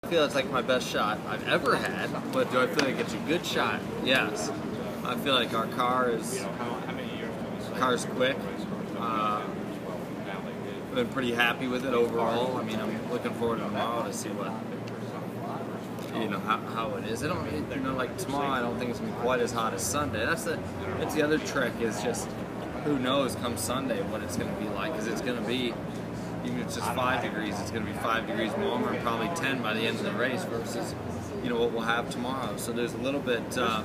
I feel it's like my best shot I've ever had, but do I feel like it's a good shot? Yes. I feel like our car's quick. I've been pretty happy with it overall. I mean, I'm looking forward to tomorrow to see what, how it is. Like tomorrow, I don't think it's gonna be quite as hot as Sunday. That's the other trick, is just who knows come Sunday what it's gonna be like, because it's gonna be, even if it's just 5 degrees, it's gonna be 5 degrees warmer and probably 10 by the end of the race versus what we'll have tomorrow. So there's a little bit of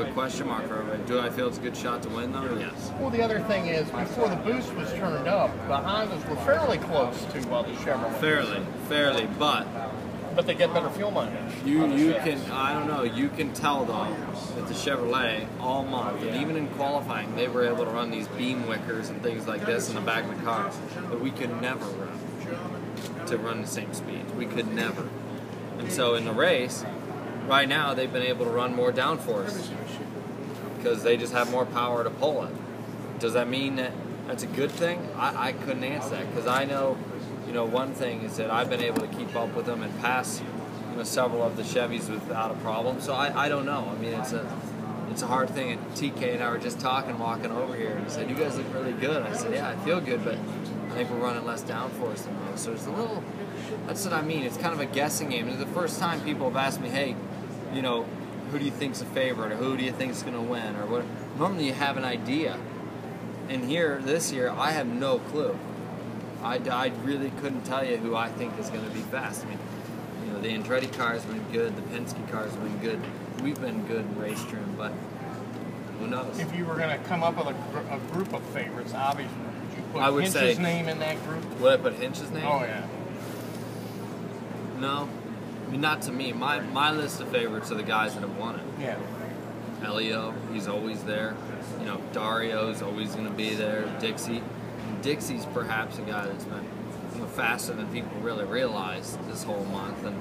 a question mark over it. Do I feel it's a good shot to win though? Yes. Well, the other thing is, before the boost was turned up, the Hondas were fairly close to the Chevrolet. Fairly, but they get better fuel mileage. You can tell though that the Chevrolet all month, and even in qualifying, they were able to run these beam wickers and things like this in the back of the car that we could never run the same speeds. We could never. And so in the race, right now they've been able to run more downforce because they just have more power to pull it. Does that mean that that's a good thing? I couldn't answer that, because I know, one thing is that I've been able to keep up with them and pass, several of the Chevys without a problem. So I don't know. I mean, it's a hard thing. And TK and I were just talking, walking over here, and he said, "You guys look really good." I said, "Yeah, I feel good, but I think we're running less downforce than most." So it's a little. That's what I mean. It's kind of a guessing game. It's the first time people have asked me, "Hey, who do you think's a favorite, or who do you think's going to win, or what?" Normally you have an idea. And here, this year, I have no clue. I really couldn't tell you who I think is going to be fast. I mean, the Andretti car has been good, the Penske car has been good. We've been good in race trim, but who knows? If you were going to come up with a group of favorites, obviously, would you put I would Hinch's say, name in that group? Would I put Hinch's name? Oh, yeah. No. I mean, not to me. My list of favorites are the guys that have won it. Yeah. Elio, he's always there. Dario's always going to be there. Dixie. Dixie's perhaps a guy that's been faster than people really realize this whole month, and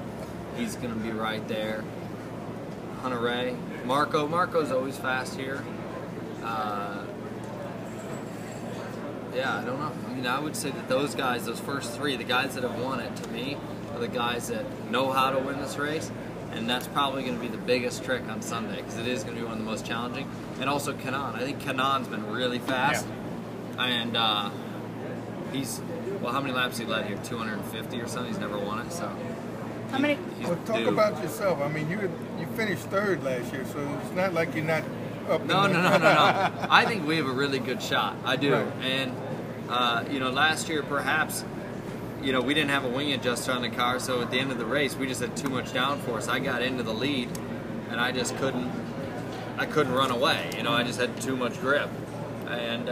he's going to be right there. Hunter Ray. Marco's always fast here. Yeah, I don't know. I mean, I would say that those guys, those first three, the guys that have won it, to me, are the guys that know how to win this race, and that's probably going to be the biggest trick on Sunday, because it is going to be one of the most challenging. And also Kanaan. I think Kanaan's been really fast, and how many laps he led here? 250 or something. He's never won it, so. How many? Well, talk about yourself. I mean, you finished third last year, so it's not like you're not up. No. I think we have a really good shot. I do, right. And last year perhaps, we didn't have a wing adjuster on the car, so at the end of the race we just had too much downforce. I got into the lead, and I just couldn't run away. I just had too much grip, and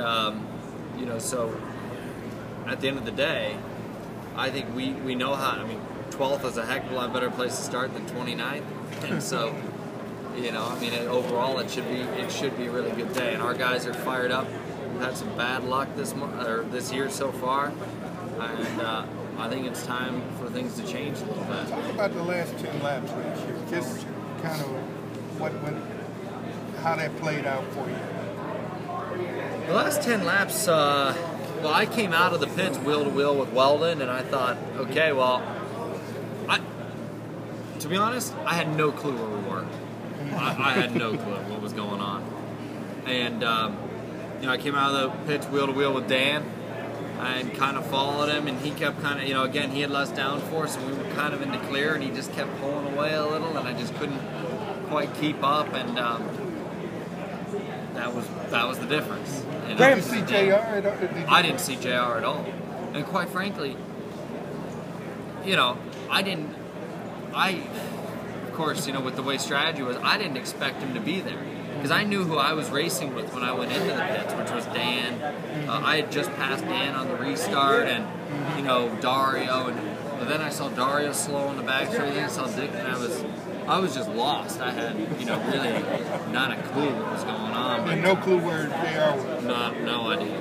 so at the end of the day, I think we know how. I mean, 12th is a heck of a lot better place to start than 29th, and so overall it should be a really good day, and our guys are fired up. We've had some bad luck this year so far, and I think it's time for things to change a little bit. Talk about the last 10 laps last year. Just kind of how that played out for you. The last 10 laps, well, I came out of the pits wheel to wheel with Weldon, and I thought, okay, well, to be honest, I had no clue where we were. I had no clue what was going on. And, I came out of the pits wheel to wheel with Dan and kind of followed him, and he kept kind of, again, he had less downforce, and we were kind of in the clear, and he just kept pulling away a little, and I just couldn't quite keep up, and that was the difference. You didn't see JR at all? I didn't see JR at all. And quite frankly, of course, with the way strategy was, I didn't expect him to be there. Because I knew who I was racing with when I went into the pits, which was Dan. I had just passed Dan on the restart, and, Dario. But then I saw Dario slow on the back straight, then I saw Dick, and I was just lost. I had, really not a clue what was going on. And no clue where JR was? No idea.